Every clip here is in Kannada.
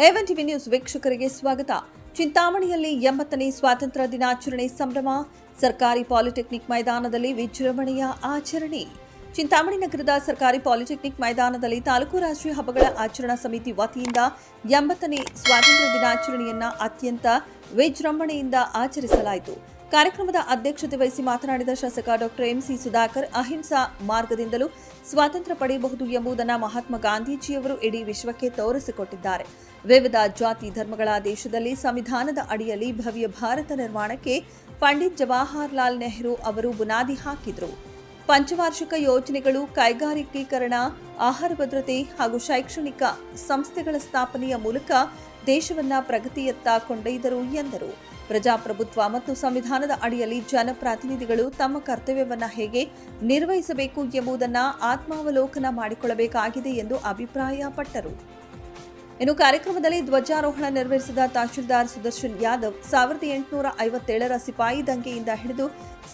A1 ಟಿವಿ ನ್ಯೂಸ್ ವೀಕ್ಷಕರಿಗೆ ಸ್ವಾಗತ. ಚಿಂತಾಮಣಿಯಲ್ಲಿ 80ನೇ ಸ್ವಾತಂತ್ರ್ಯ ದಿನಾಚರಣೆ ಸಂಭ್ರಮ. ಸರ್ಕಾರಿ ಪಾಲಿಟೆಕ್ನಿಕ್ ಮೈದಾನದಲ್ಲಿ ವಿಜೃಂಭಣೆಯ ಆಚರಣೆ. ಚಿಂತಾಮಣಿ ನಗರದ ಸರ್ಕಾರಿ ಪಾಲಿಟೆಕ್ನಿಕ್ ಮೈದಾನದಲ್ಲಿ ತಾಲೂಕು ರಾಷ್ಟ್ರೀಯ ಹಬ್ಬಗಳ ಆಚರಣಾ ಸಮಿತಿ ವತಿಯಿಂದ 80ನೇ ಸ್ವಾತಂತ್ರ್ಯ ದಿನಾಚರಣೆಯನ್ನು ಅತ್ಯಂತ ವಿಜೃಂಭಣೆಯಿಂದ ಆಚರಿಸಲಾಯಿತು. ಕಾರ್ಯಕ್ರಮದ ಅಧ್ಯಕ್ಷತೆ ವಹಿಸಿ ಮಾತನಾಡಿದ ಶಾಸಕ ಡಾಕ್ಟರ್ ಎಂಸಿ ಸುಧಾಕರ್, ಅಹಿಂಸಾ ಮಾರ್ಗದಿಂದಲೂ ಸ್ವಾತಂತ್ರ್ಯ ಪಡೆಯಬಹುದು ಎಂಬುದನ್ನು ಮಹಾತ್ಮ ಗಾಂಧೀಜಿಯವರು ಇಡೀ ವಿಶ್ವಕ್ಕೆ ತೋರಿಸಿಕೊಟ್ಟಿದ್ದಾರೆ. ವಿವಿಧ ಜಾತಿ ಧರ್ಮಗಳ ದೇಶದಲ್ಲಿ ಸಂವಿಧಾನದ ಅಡಿಯಲ್ಲಿ ಭವ್ಯ ಭಾರತ ನಿರ್ಮಾಣಕ್ಕೆ ಪಂಡಿತ್ ಜವಾಹರಲಾಲ್ ನೆಹರು ಅವರು ಬುನಾದಿ ಹಾಕಿದರು. ಪಂಚವಾರ್ಷಿಕ ಯೋಜನೆಗಳು, ಕೈಗಾರಿಕೀಕರಣ, ಆಹಾರ ಭದ್ರತೆ ಹಾಗೂ ಶೈಕ್ಷಣಿಕ ಸಂಸ್ಥೆಗಳ ಸ್ಥಾಪನೆಯ ಮೂಲಕ ದೇಶವನ್ನ ಪ್ರಗತಿಯತ್ತ ಕೊಂಡೊಯ್ದರು ಎಂದರು. ಪ್ರಜಾಪ್ರಭುತ್ವ ಮತ್ತು ಸಂವಿಧಾನದ ಅಡಿಯಲ್ಲಿ ಜನಪ್ರತಿನಿಧಿಗಳು ತಮ್ಮ ಕರ್ತವ್ಯವನ್ನು ಹೇಗೆ ನಿರ್ವಹಿಸಬೇಕು ಎಂಬುದನ್ನು ಆತ್ಮಾವಲೋಕನ ಮಾಡಿಕೊಳ್ಳಬೇಕಾಗಿದೆ ಎಂದು ಅಭಿಪ್ರಾಯಪಟ್ಟರು. ಇನ್ನು ಕಾರ್ಯಕ್ರಮದಲ್ಲಿ ಧ್ವಜಾರೋಹಣ ನೆರವೇರಿಸಿದ ತಹಶೀಲ್ದಾರ್ ಸುದರ್ಶನ್ ಯಾದವ್, 1857ರ ಸಿಪಾಯಿ ದಂಗೆಯಿಂದ ಹಿಡಿದು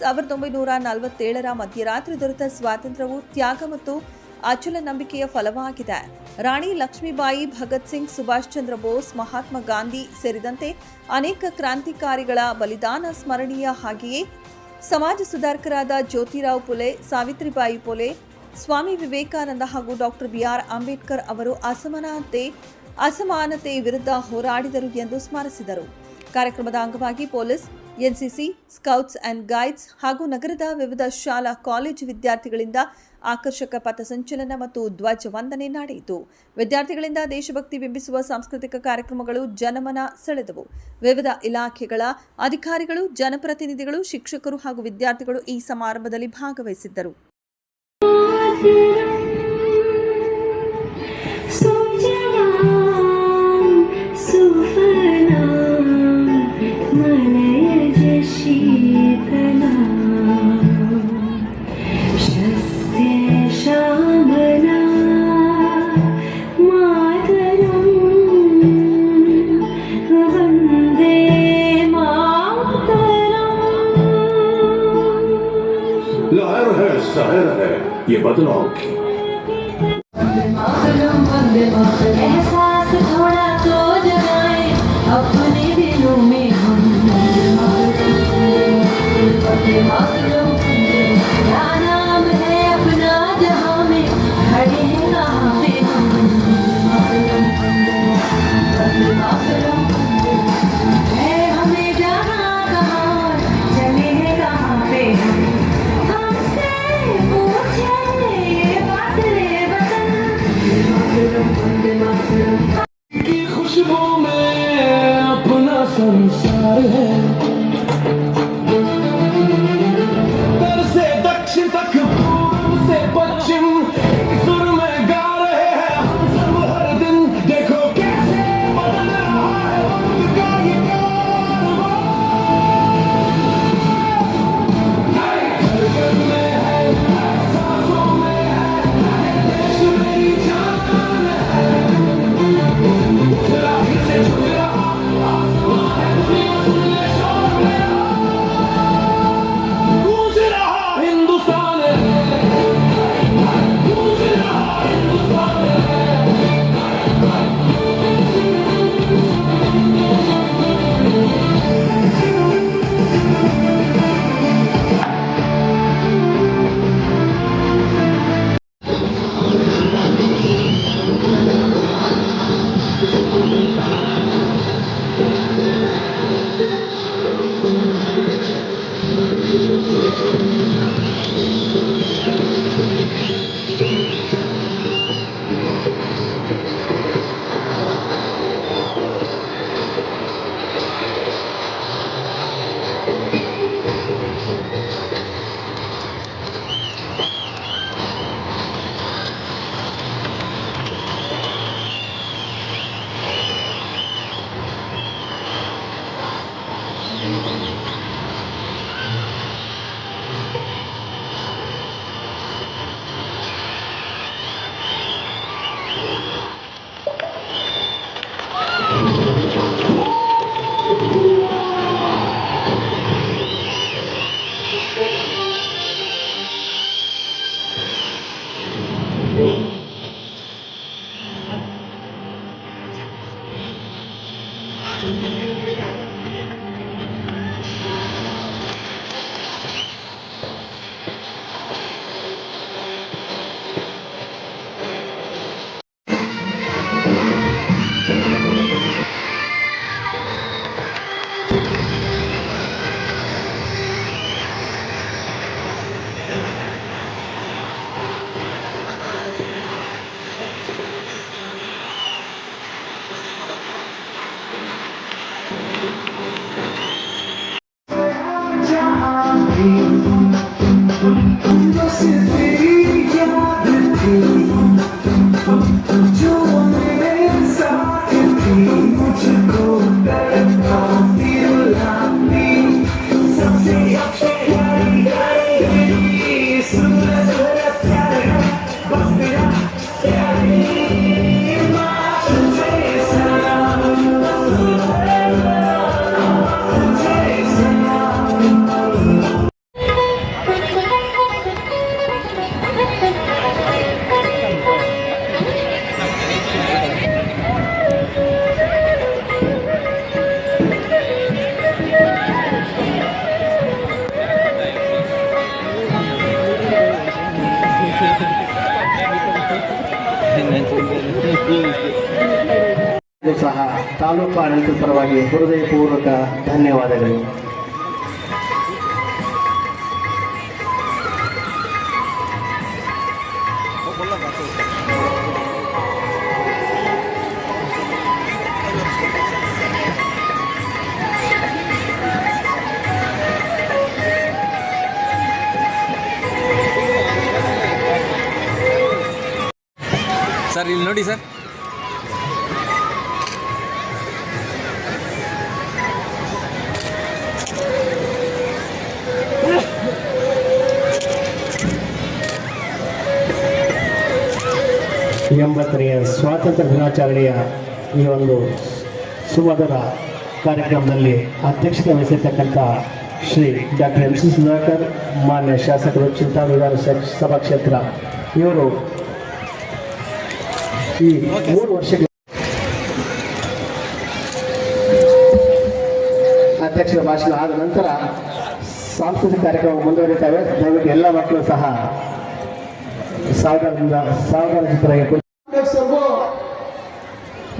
1947ರ ಮಧ್ಯರಾತ್ರಿ ದೊರೆತ ಸ್ವಾತಂತ್ರ್ಯವು ತ್ಯಾಗ ಮತ್ತು ಅಚಲ ನಂಬಿಕೆಯ ಫಲವಾಗಿದೆ. ರಾಣಿ ಲಕ್ಷ್ಮೀಬಾಯಿ, ಭಗತ್ ಸಿಂಗ್, ಸುಭಾಷ್ ಚಂದ್ರ ಬೋಸ್, ಮಹಾತ್ಮ ಗಾಂಧಿ ಸೇರಿದಂತೆ ಅನೇಕ ಕ್ರಾಂತಿಕಾರಿಗಳ ಬಲಿದಾನ ಸ್ಮರಣೀಯ. ಹಾಗೆಯೇ ಸಮಾಜ ಸುಧಾರಕರಾದ ಜ್ಯೋತಿರಾವ್ ಫುಲೆ, ಸಾವಿತ್ರಿಬಾಯಿ ಫುಲೆ, ಸ್ವಾಮಿ ವಿವೇಕಾನಂದ ಹಾಗೂ ಡಾಕ್ಟರ್ ಬಿಆರ್ ಅಂಬೇಡ್ಕರ್ ಅವರು ಅಸಮಾನತೆ ವಿರುದ್ಧ ಹೋರಾಡಿದರು ಎಂದು ಸ್ಮರಿಸಿದರು. ಕಾರ್ಯಕ್ರಮದ ಅಂಗವಾಗಿ police, NCC, scouts and guides ಹಾಗೂ ನಗರದ ವಿವಿಧ ಶಾಲಾ ಕಾಲೇಜು ವಿದ್ಯಾರ್ಥಿಗಳಿಂದ ಆಕರ್ಷಕ ಪಥಸಂಚಲನ ಮತ್ತು ಧ್ವಜ ವಂದನೆ ನಡೆಯಿತು. ವಿದ್ಯಾರ್ಥಿಗಳಿಂದ ದೇಶಭಕ್ತಿ ಬಿಂಬಿಸುವ ಸಾಂಸ್ಕೃತಿಕ ಕಾರ್ಯಕ್ರಮಗಳು ಜನಮನ ಸೆಳೆದವು. ವಿವಿಧ ಇಲಾಖೆಗಳ ಅಧಿಕಾರಿಗಳು, ಜನಪ್ರತಿನಿಧಿಗಳು, ಶಿಕ್ಷಕರು ಹಾಗೂ ವಿದ್ಯಾರ್ಥಿಗಳು ಈ ಸಮಾರಂಭದಲ್ಲಿ ಭಾಗವಹಿಸಿದ್ದರು. शहर है ये बदलाव की एहसास थोड़ा तो जगाए अपने दिलों में हम क्या नाम है अपना जहां में खड़े हैं कहाँ पे हम है हमें जहाँ कहाँ चले हैं कहाँ पे हम की खुशबू में अपना संसार है. उत्तर से दक्षिण तक, पूर्व से पश्चिम सुर में गा रहे हैं हम सब हर दिन. देखो कैसे बदल रहा है वक्त का ये कारवां. घर घर में है, सांसों में है, देश मेरी जान है. ಸಹ ತಾಲೂಕು ಆಡಳಿತದ ಪರವಾಗಿ ಹೃದಯಪೂರ್ವಕ ಧನ್ಯವಾದಗಳು. ಸರ್ ಇಲ್ಲಿ ನೋಡಿ ಸರ್. ಎಂಬತ್ತನೆಯ ಸ್ವಾತಂತ್ರ್ಯ ದಿನಾಚರಣೆಯ ಈ ಒಂದು ಸುಮಧುರ ಕಾರ್ಯಕ್ರಮದಲ್ಲಿ ಅಧ್ಯಕ್ಷತೆ ವಹಿಸಿರ್ತಕ್ಕಂಥ Shri doctor M C Sudhakar, ಮಾನ್ಯ ಶಾಸಕರು, ಚಿಂತಾಮಣಿ ವಿಧಾನಸಭಾ ಕ್ಷೇತ್ರ, ಇವರು ಈ 3 ವರ್ಷಗಳ ಅಧ್ಯಕ್ಷರ ಭಾಷಣ ಆದ ನಂತರ ಸಾಂಸ್ಕೃತಿಕ ಕಾರ್ಯಕ್ರಮ ಮುಂದುವರಿತವೆ. ದಯವಿಟ್ಟು ಎಲ್ಲ ಮಕ್ಕಳು ಸಹ ಸಾವಧಾನಚಿತ್ತರಾಗಿ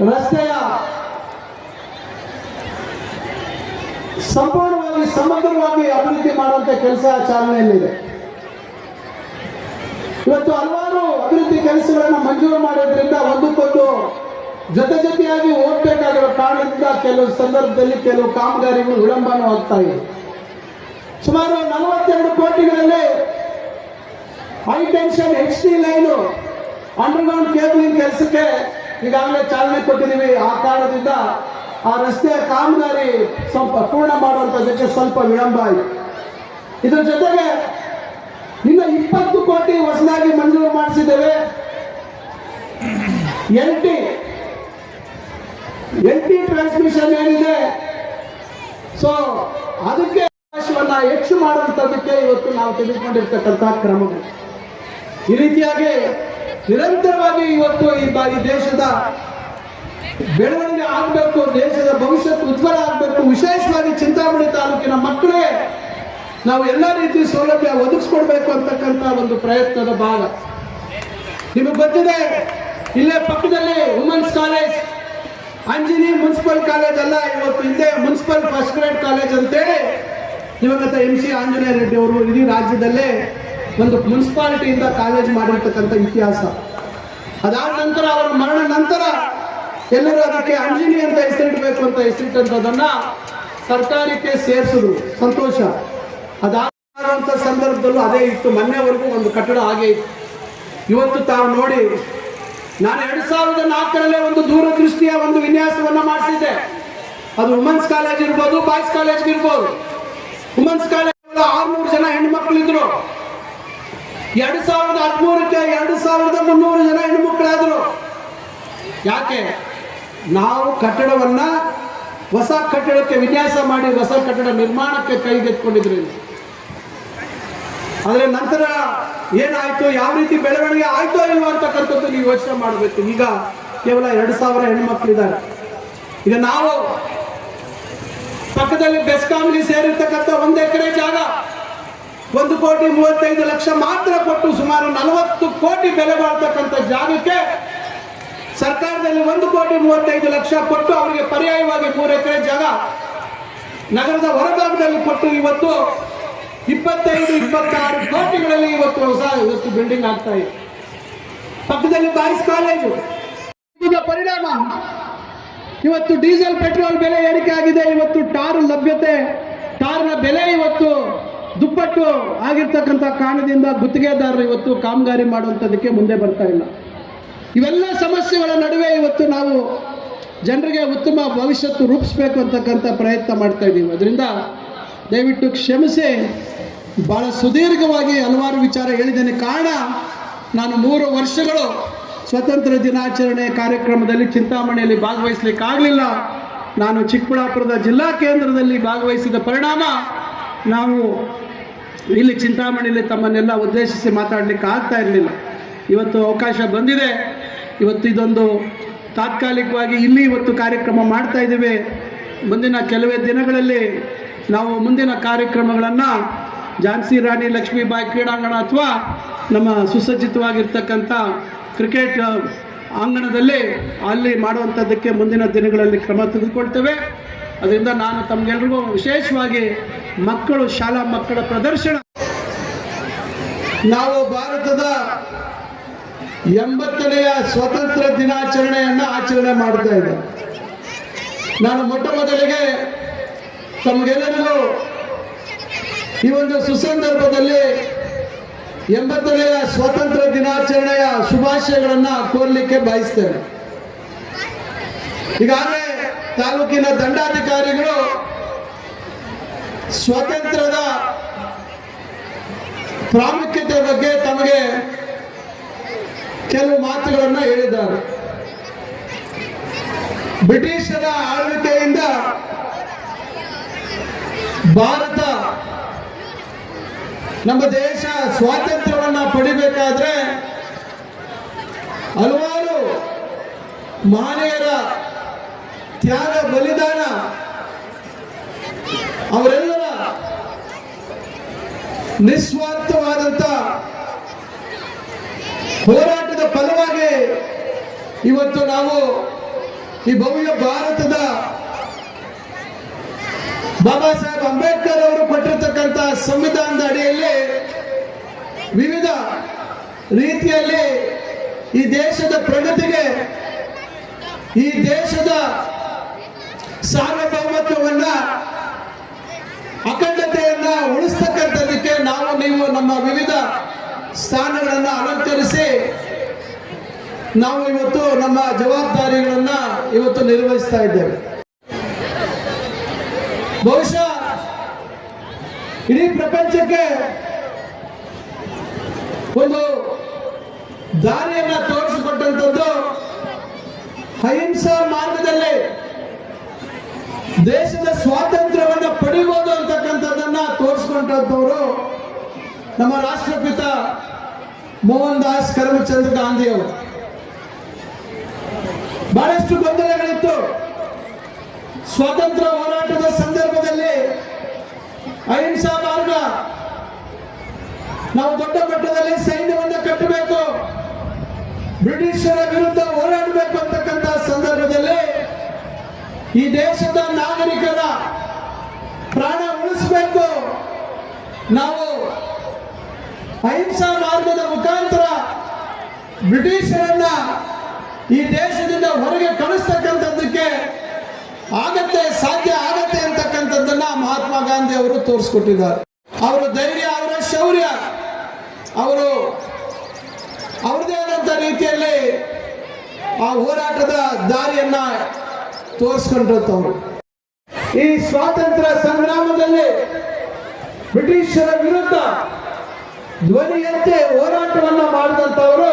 ರಸ್ತೆಯ ಸಂಪೂರ್ಣವಾಗಿ ಸಮಗ್ರವಾಗಿ ಅಭಿವೃದ್ಧಿ ಮಾಡುವಂತ ಕೆಲಸ ಚಾಲನೆಯಲ್ಲಿದೆ. ಇವತ್ತು ಹಲವಾರು ಅಭಿವೃದ್ಧಿ ಕೆಲಸಗಳನ್ನು ಮಂಜೂರು ಮಾಡೋದ್ರಿಂದ ಒಂದಕ್ಕೊಂದು ಜೊತೆಯಾಗಿ ಹೋಗ್ಬೇಕಾಗಿರೋ ಕಾರಣದಿಂದ ಕೆಲವು ಸಂದರ್ಭದಲ್ಲಿ ಕೆಲವು ಕಾಮಗಾರಿಗಳು ವಿಳಂಬನೂ ಆಗ್ತಾ ಇದೆ. ಸುಮಾರು 42 ಕೋಟಿಗಳಲ್ಲಿ high tension HD line underground cabling ಕೆಲಸಕ್ಕೆ ಈಗಾಗಲೇ ಚಾಲನೆ ಕೊಟ್ಟಿದ್ದೀವಿ. ಆ ಕಾರಣದಿಂದ ಆ ರಸ್ತೆಯ ಕಾಮಗಾರಿ ಸ್ವಲ್ಪ ಪೂರ್ಣ ಮಾಡುವಂಥದ್ದಕ್ಕೆ ಸ್ವಲ್ಪ ವಿಳಂಬ ಆಯಿತು. ಇದರ ಜೊತೆಗೆ ಇನ್ನು 20 ಕೋಟಿ ಹೊಸದಾಗಿ ಮಂಜೂರು ಮಾಡಿಸಿದ್ದೇವೆ. NT ಟ್ರಾನ್ಸ್ಮಿಷನ್ ಏನಿದೆ, ಸೊ ಅದಕ್ಕೆ ಅವಕಾಶವನ್ನು ಹೆಚ್ಚು ಮಾಡುವಂಥದ್ದಕ್ಕೆ ಇವತ್ತು ನಾವು ತೆಗೆದುಕೊಂಡಿರ್ತಕ್ಕಂಥ ಕ್ರಮಗಳು. ಈ ರೀತಿಯಾಗಿ ನಿರಂತರವಾಗಿ ಇವತ್ತು ಈ ದೇಶದ ಬೆಳವಣಿಗೆ ಆಗಬೇಕು, ದೇಶದ ಭವಿಷ್ಯತ್ತು ಉಜ್ವಲ ಆಗಬೇಕು. ವಿಶೇಷವಾಗಿ ಚಿಂತಾಮಣಿ ತಾಲೂಕಿನ ಮಕ್ಕಳಿಗೆ ನಾವು ಎಲ್ಲ ರೀತಿ ಸೌಲಭ್ಯ ಒದಗಿಸ್ಕೊಡ್ಬೇಕು ಅಂತಕ್ಕಂಥ ಒಂದು ಪ್ರಯತ್ನದ ಭಾಗ. ನಿಮಗೆ ಗೊತ್ತಿದೆ, ಇಲ್ಲೇ ಪಕ್ಕದಲ್ಲಿ women's college, Anjini municipal college ಅಲ್ಲ, ಇವತ್ತು ಹಿಂದೆ ಮುನ್ಸಿಪಲ್ ಫಸ್ಟ್ ಗ್ರೇಡ್ ಕಾಲೇಜ್ ಅಂತೇಳಿ ದಿವಂಗತ MC ಆಂಜನೇಯ ರೆಡ್ಡಿ ಅವರು ಇಡೀ ರಾಜ್ಯದಲ್ಲೇ ಒಂದು ಮುನ್ಸಿಪಾಲಿಟಿಯಿಂದ ಕಾಲೇಜ್ ಮಾಡಿರ್ತಕ್ಕಂಥ ಇತಿಹಾಸ. ಅದಾದ ನಂತರ ಅವರ ಮರಣ ನಂತರ ಎಲ್ಲರೂ ಅದಕ್ಕೆ ಅಂಜಿನಿ ಅಂತ ಹೆಸರಿಡಬೇಕು ಅಂತ ಹೆಸರಿಟ್ಟಂಥದ್ದನ್ನ ಸರ್ಕಾರಕ್ಕೆ ಸೇರಿಸಿದ್ರು, ಸಂತೋಷ. ಅದಾದಂಥ ಸಂದರ್ಭದಲ್ಲೂ ಅದೇ ಇತ್ತು, ಮೊನ್ನೆವರೆಗೂ ಒಂದು ಕಟ್ಟಡ ಹಾಗೆ ಇತ್ತು. ಇವತ್ತು ತಾವು ನೋಡಿ, ನಾನು 2004ರಲ್ಲಿ ಒಂದು ದೂರದೃಷ್ಟಿಯ ಒಂದು ವಿನ್ಯಾಸವನ್ನು ಮಾಡಿಸಿದ್ದೆ. ಅದು ವುಮೆನ್ಸ್ ಕಾಲೇಜ್ ಇರ್ಬೋದು, ಬಾಯ್ಸ್ ಕಾಲೇಜ್ ಇರ್ಬೋದು. ವುಮೆನ್ಸ್ ಕಾಲೇಜ್ 600 ಜನ ಹೆಣ್ಮಕ್ಳಿದ್ರು. 2013ಕ್ಕೆ 2300 ಜನ ಹೆಣ್ಮಕ್ಳಾದ್ರು. ಯಾಕೆ? ನಾವು ಕಟ್ಟಡವನ್ನ ಹೊಸ ಕಟ್ಟಡಕ್ಕೆ ವಿನ್ಯಾಸ ಮಾಡಿ ಹೊಸ ಕಟ್ಟಡ ನಿರ್ಮಾಣಕ್ಕೆ ಕೈಗೆತ್ತಿಕೊಂಡಿದ್ರಿಂದ. ಆದರೆ ನಂತರ ಏನಾಯ್ತು, ಯಾವ ರೀತಿ ಬೆಳವಣಿಗೆ ಆಯ್ತೋ ಇಲ್ವೋ ಅಂತಕ್ಕಂಥದ್ದು ನೀವು ಯೋಚನೆ ಮಾಡಬೇಕು. ಈಗ ಕೇವಲ 2000 ಹೆಣ್ಮಕ್ಳಿದ್ದಾರೆ. ಈಗ ನಾವು ಪಕ್ಕದಲ್ಲಿ ಬೆಸ್ಕಾಂಗೆ ಸೇರಿರ್ತಕ್ಕಂಥ 1 ಎಕರೆ ಜಾಗ 1,35,00,000 ಮಾತ್ರ ಕೊಟ್ಟು ಸುಮಾರು 40 ಕೋಟಿ ಬೆಲೆ ಬಾಳ್ತಕ್ಕಂಥ ಜಾಗಕ್ಕೆ ಸರ್ಕಾರದಲ್ಲಿ 1,35,00,000 ಕೊಟ್ಟು ಅವರಿಗೆ ಪರ್ಯಾಯವಾಗಿ 3 ಎಕರೆ ಜಾಗ ನಗರದ ಹೊರಭಾಗದಲ್ಲಿ ಕೊಟ್ಟು ಇವತ್ತು 25-26 ಕೋಟಿಗಳಲ್ಲಿ ಇವತ್ತು ಬಿಲ್ಡಿಂಗ್ ಆಗ್ತಾ ಇದೆ. ಪಕ್ಕದಲ್ಲಿ ಬಾಯ್ಸ್ ಕಾಲೇಜು. ಪರಿಣಾಮ ಇವತ್ತು ಡೀಸೆಲ್ ಪೆಟ್ರೋಲ್ ಬೆಲೆ ಏರಿಕೆ ಆಗಿದೆ. ಇವತ್ತು ಟಾರ್ನ ಬೆಲೆ ಇವತ್ತು ದುಪ್ಪಟ್ಟು ಆಗಿರ್ತಕ್ಕಂಥ ಕಾರಣದಿಂದ ಗುತ್ತಿಗೆದಾರರು ಇವತ್ತು ಕಾಮಗಾರಿ ಮಾಡುವಂಥದ್ದಕ್ಕೆ ಮುಂದೆ ಬರ್ತಾ ಇಲ್ಲ. ಇವೆಲ್ಲ ಸಮಸ್ಯೆಗಳ ನಡುವೆ ಇವತ್ತು ನಾವು ಜನರಿಗೆ ಉತ್ತಮ ಭವಿಷ್ಯತ್ತು ರೂಪಿಸಬೇಕು ಅಂತಕ್ಕಂಥ ಪ್ರಯತ್ನ ಮಾಡ್ತಾ ಇದ್ದೀವಿ. ಅದರಿಂದ ದಯವಿಟ್ಟು ಕ್ಷಮಿಸಿ, ಭಾಳ ಸುದೀರ್ಘವಾಗಿ ಹಲವಾರು ವಿಚಾರ ಹೇಳಿದ್ದೇನೆ. ಕಾರಣ, ನಾನು 3 ವರ್ಷಗಳು ಸ್ವಾತಂತ್ರ್ಯ ದಿನಾಚರಣೆ ಕಾರ್ಯಕ್ರಮದಲ್ಲಿ ಚಿಂತಾಮಣಿಯಲ್ಲಿ ಭಾಗವಹಿಸಲಿಕ್ಕಾಗಲಿಲ್ಲ. ನಾನು ಚಿಕ್ಕಬಳ್ಳಾಪುರದ ಜಿಲ್ಲಾ ಕೇಂದ್ರದಲ್ಲಿ ಭಾಗವಹಿಸಿದ ಪರಿಣಾಮ ನಾವು ಇಲ್ಲಿ ಚಿಂತಾಮಣಿಯಲ್ಲಿ ತಮ್ಮನ್ನೆಲ್ಲ ಉದ್ದೇಶಿಸಿ ಮಾತಾಡಲಿಕ್ಕೆ ಆಗ್ತಾ ಇರಲಿಲ್ಲ. ಇವತ್ತು ಅವಕಾಶ ಬಂದಿದೆ. ಇವತ್ತು ಇದೊಂದು ತಾತ್ಕಾಲಿಕವಾಗಿ ಇಲ್ಲಿ ಇವತ್ತು ಕಾರ್ಯಕ್ರಮ ಮಾಡ್ತಾ ಇದ್ದೇವೆ. ಮುಂದಿನ ಕೆಲವೇ ದಿನಗಳಲ್ಲಿ ನಾವು ಮುಂದಿನ ಕಾರ್ಯಕ್ರಮಗಳನ್ನು ಝಾನ್ಸಿ ರಾಣಿ ಲಕ್ಷ್ಮೀಬಾಯಿ ಕ್ರೀಡಾಂಗಣ ಅಥವಾ ನಮ್ಮ ಸುಸಜ್ಜಿತವಾಗಿರ್ತಕ್ಕಂಥ ಕ್ರಿಕೆಟ್ ಅಂಗಣದಲ್ಲಿ ಅಲ್ಲಿ ಮಾಡುವಂಥದ್ದಕ್ಕೆ ಮುಂದಿನ ದಿನಗಳಲ್ಲಿ ಕ್ರಮ ತೆಗೆದುಕೊಳ್ತೇವೆ. ಅದರಿಂದ ನಾನು ತಮಗೆಲ್ರಿಗೂ ವಿಶೇಷವಾಗಿ ಮಕ್ಕಳು ಶಾಲಾ ಮಕ್ಕಳ ಪ್ರದರ್ಶನ, ನಾವು ಭಾರತದ 80ನೆಯ ಸ್ವಾತಂತ್ರ್ಯ ದಿನಾಚರಣೆಯನ್ನು ಆಚರಣೆ ಮಾಡ್ತಾ ಇದ್ದೇವೆ. ನಾನು ಮೊಟ್ಟ ಮೊದಲಿಗೆ ತಮಗೆಲ್ಲರಿಗೂ ಈ ಒಂದು ಸುಸಂದರ್ಭದಲ್ಲಿ 80ನೆಯ ಸ್ವಾತಂತ್ರ್ಯ ದಿನಾಚರಣೆಯ ಶುಭಾಶಯಗಳನ್ನು ಕೋರಲಿಕ್ಕೆ ಬಯಸ್ತೇನೆ. ಈಗಾಗಲೇ ತಾಲೂಕಿನ ದಂಡಾಧಿಕಾರಿಗಳು ಸ್ವಾತಂತ್ರ್ಯದ ಪ್ರಾಮುಖ್ಯತೆ ಬಗ್ಗೆ ತಮಗೆ ಕೆಲವು ಮಾತುಗಳನ್ನು ಹೇಳಿದ್ದಾರೆ. ಬ್ರಿಟಿಷರ ಆಳ್ವಿಕೆಯಿಂದ ಭಾರತ, ನಮ್ಮ ದೇಶ ಸ್ವಾತಂತ್ರ್ಯವನ್ನ ಪಡಿಬೇಕಾದ್ರೆ ಹಲವಾರು ಮಹನೀಯರ ತ್ಯಾಗ ಬಲಿದಾನ, ಅವರೆಲ್ಲರ ನಿಸ್ವಾರ್ಥವಾದಂತ ಹೋರಾಟದ ಫಲವಾಗಿ ಇವತ್ತು ನಾವು ಈ ಭವ್ಯ ಭಾರತದ ಬಾಬಾ ಸಾಹೇಬ್ ಅಂಬೇಡ್ಕರ್ ಅವರು ಕೊಟ್ಟಿರ್ತಕ್ಕಂಥ ಸಂವಿಧಾನದ ಅಡಿಯಲ್ಲಿ ವಿವಿಧ ರೀತಿಯಲ್ಲಿ ಈ ದೇಶದ ಪ್ರಗತಿಗೆ, ಈ ದೇಶದ ಸಾರ್ವಭೌಮತ್ವವನ್ನ, ಅಖಂಡತೆಯನ್ನ ಉಳಿಸ್ತಕ್ಕಂಥದ್ದಕ್ಕೆ ನಾವು ನೀವು ನಮ್ಮ ವಿವಿಧ ಸ್ಥಾನಗಳನ್ನು ಅಲಂಕರಿಸಿ ನಾವು ಇವತ್ತು ನಮ್ಮ ಜವಾಬ್ದಾರಿಗಳನ್ನ ಇವತ್ತು ನಿರ್ವಹಿಸ್ತಾ ಇದ್ದೇವೆ. ಬಹುಶಃ ಇಡೀ ಪ್ರಪಂಚಕ್ಕೆ ಒಂದು ದಾರಿಯನ್ನ ತೋರಿಸಿಕೊಟ್ಟಂಥದ್ದು ಅಹಿಂಸಾ ಮಾರ್ಗದಲ್ಲಿ ದೇಶದ ಸ್ವಾತಂತ್ರ್ಯವನ್ನ ಪಡಿಬಹುದು ಅಂತಕ್ಕಂಥದ್ದನ್ನ ತೋರಿಸ್ಕೊಂಡಂಥವರು ನಮ್ಮ ರಾಷ್ಟ್ರಪಿತ ಮೋಹನ್ ದಾಸ್ ಕರಮಚಂದ್ ಗಾಂಧಿ ಅವರು. ಬಹಳಷ್ಟು ಗೊಂದಲಗಳಿತ್ತು. ಸ್ವಾತಂತ್ರ್ಯ ಹೋರಾಟದ ಸಂದರ್ಭದಲ್ಲಿ ಅಹಿಂಸಾ ಮಾರ್ಗ, ನಾವು ದೊಡ್ಡ ಮಟ್ಟದಲ್ಲಿ ಸೈನ್ಯವನ್ನು ಕಟ್ಟಬೇಕು, ಬ್ರಿಟಿಷರ ವಿರುದ್ಧ ಹೋರಾಡಬೇಕು ಅಂತಕ್ಕಂಥ ಸಂದರ್ಭದಲ್ಲಿ ಈ ದೇಶದ ನಾಗರಿಕರ ಪ್ರಾಣ ಉಳಿಸಬೇಕು, ನಾವು ಅಹಿಂಸಾ ಮಾರ್ಗದ ಮುಖಾಂತರ ಬ್ರಿಟಿಷರನ್ನ ಈ ದೇಶದಿಂದ ಹೊರಗೆ ಕಳಿಸ್ತಕ್ಕಂಥದ್ದಕ್ಕೆ ಆಗತ್ತೆ, ಸಾಧ್ಯ ಆಗತ್ತೆ ಅಂತಕ್ಕಂಥದ್ದನ್ನ ಮಹಾತ್ಮ ಗಾಂಧಿ ಅವರು ತೋರಿಸ್ಕೊಟ್ಟಿದ್ದಾರೆ. ಅವರ ಧೈರ್ಯ, ಅವರ ಶೌರ್ಯ, ಅವರು ಅವ್ರದೇ ಆದಂಥ ರೀತಿಯಲ್ಲಿ ಆ ಹೋರಾಟದ ದಾರಿಯನ್ನ ತೋರಿಸ್ಕೊಂಡಿರ್ತವ್ರು. ಈ ಸ್ವಾತಂತ್ರ್ಯ ಸಂಗ್ರಾಮದಲ್ಲಿ ಬ್ರಿಟಿಷರ ವಿರುದ್ಧ ಧ್ವನಿಯಂತೆ ಹೋರಾಟವನ್ನು ಮಾಡಿದಂಥವರು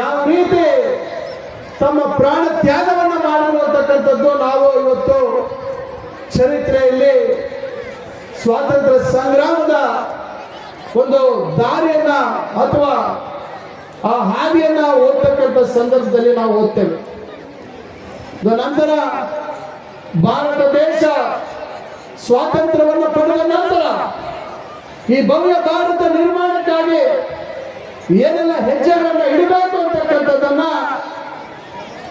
ಯಾವ ರೀತಿ ತಮ್ಮ ಪ್ರಾಣ ತ್ಯಾಗವನ್ನು ಮಾಡಿರುವಂತಕ್ಕಂಥದ್ದು ನಾವು ಇವತ್ತು ಚರಿತ್ರೆಯಲ್ಲಿ ಸ್ವಾತಂತ್ರ್ಯ ಸಂಗ್ರಾಮದ ಒಂದು ದಾರಿಯನ್ನ ಅಥವಾ ಆ ಹಾದಿಯನ್ನ ಓದ್ತಕ್ಕಂಥ ಸಂದರ್ಭದಲ್ಲಿ ನಾವು ಓದ್ತೇವೆ. ನಂತರ ಭಾರತ ದೇಶ ಸ್ವಾತಂತ್ರ್ಯವನ್ನು ಪಡೆದ ನಂತರ ಈ ಭವ್ಯ ಭಾರತ ನಿರ್ಮಾಣಕ್ಕಾಗಿ ಏನೆಲ್ಲ ಹೆಜ್ಜೆಗಳನ್ನು ಇಡಬೇಕು ಅಂತಕ್ಕಂಥದ್ದನ್ನ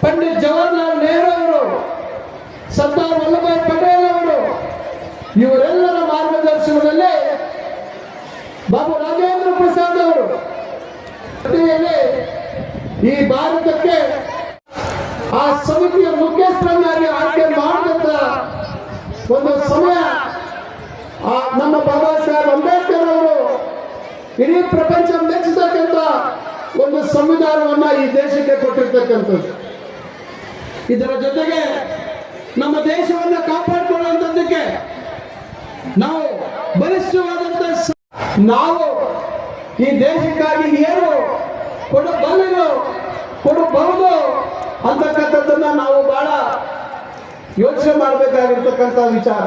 ಪಂಡಿತ್ ಜವಾಹರ್ಲಾಲ್ ನೆಹರು ಅವರು, ಸರ್ದಾರ್ ವಲ್ಲಭಾಯ್ ಪಟೇಲ್ ಅವರು, ಇವರೆಲ್ಲರ ಮಾರ್ಗದರ್ಶನದಲ್ಲಿ ಬಾಬು ರಾಜೇಂದ್ರ ಪ್ರಸಾದ್ ಅವರು ಈ ಭಾರತಕ್ಕೆ ಆ ಸಮಿತಿಯ ಮುಖ್ಯಸ್ಥರನ್ನಾಗಿ ಆಯ್ಕೆ ಮಾಡಿದಂತ ಒಂದು ಸಮಯ ನಮ್ಮ ಬಾಬಾ ಸಾಹೇಬ್ ಅಂಬೇಡ್ಕರ್ ಅವರು ಇಡೀ ಪ್ರಪಂಚ ಮೆಚ್ಚತಕ್ಕಂಥ ಒಂದು ಸಂವಿಧಾನವನ್ನ ಈ ದೇಶಕ್ಕೆ ಕೊಟ್ಟಿರ್ತಕ್ಕಂಥದ್ದು. ಇದರ ಜೊತೆಗೆ ನಮ್ಮ ದೇಶವನ್ನ ಕಾಪಾಡಿಕೊಳ್ಳುವಂಥದ್ದಕ್ಕೆ ನಾವು ಬಲಿಷ್ಠವಾದಂತ ನಾವು ಈ ದೇಶಕ್ಕಾಗಿ ಏನು ಕೊಡಬಲ್ಲರು, ಕೊಡಬಹುದು ಅಂತಕ್ಕಂಥದ್ದನ್ನ ನಾವು ಬಹಳ ಯೋಚನೆ ಮಾಡಬೇಕಾಗಿರ್ತಕ್ಕಂಥ ವಿಚಾರ.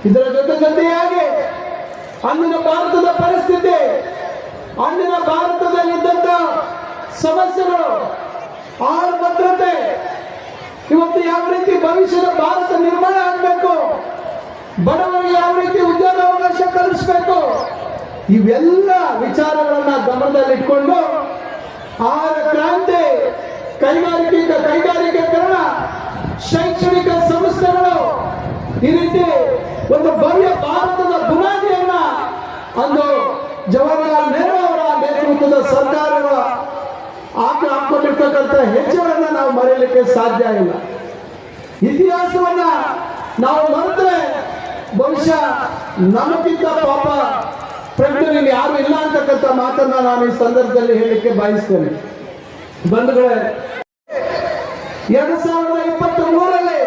ಇದರ ಜೊತೆಯಾಗಿ ಅಂದಿನ ಭಾರತದ ಪರಿಸ್ಥಿತಿ, ಅಂದಿನ ಭಾರತದಲ್ಲಿದ್ದಂಥ ಸಮಸ್ಯೆಗಳು, ಆಹಾರ ಭದ್ರತೆ, ಇವತ್ತು ಯಾವ ರೀತಿ ಭವಿಷ್ಯದ ಭಾರತ ನಿರ್ಮಾಣ ಆಗಬೇಕು, ಬಡವರಿಗೆ ಯಾವ ರೀತಿ ಉದ್ಯೋಗಾವಕಾಶ ಕಲ್ಪಿಸಬೇಕು, ಇವೆಲ್ಲ ವಿಚಾರಗಳನ್ನ ಗಮನದಲ್ಲಿಟ್ಕೊಂಡು ಆಹಾರ ಕ್ರಾಂತಿ, ಕೈಗಾರಿಕೀಕರಣ, ಶೈಕ್ಷಣಿಕ ಸಂಸ್ಥೆಗಳು, ಈ ರೀತಿ ಒಂದು ಭವ್ಯ ಭಾರತದ ಬುನಾದಿಯನ್ನ ಅಂದು ಜವಾಹರಲಾಲ್ ನೆಹರು ಅವರ ನೇತೃತ್ವದ ಸರ್ಕಾರಗಳ ಹಾಕೊಂಡಿರ್ತಕ್ಕಂಥ ಹೆಜ್ಜೆಗಳನ್ನ ನಾವು ಮರೆಯಲಿಕ್ಕೆ ಸಾಧ್ಯ ಇಲ್ಲ. ಇತಿಹಾಸವನ್ನ ನಾವು ಮರೆತರೆ ಬಹುಶಃ ನಮಗಿಂತ ಪಾಪ ಪ್ರಜ್ಞೆಯಲ್ಲಿ ಯಾರು ಇಲ್ಲ ಅಂತಕ್ಕಂಥ ಮಾತನ್ನ ನಾನು ಈ ಸಂದರ್ಭದಲ್ಲಿ ಹೇಳಲಿಕ್ಕೆ ಬಯಸ್ತೇನೆ. ಬಂಧುಗಳೇ, 2023ರಲ್ಲಿ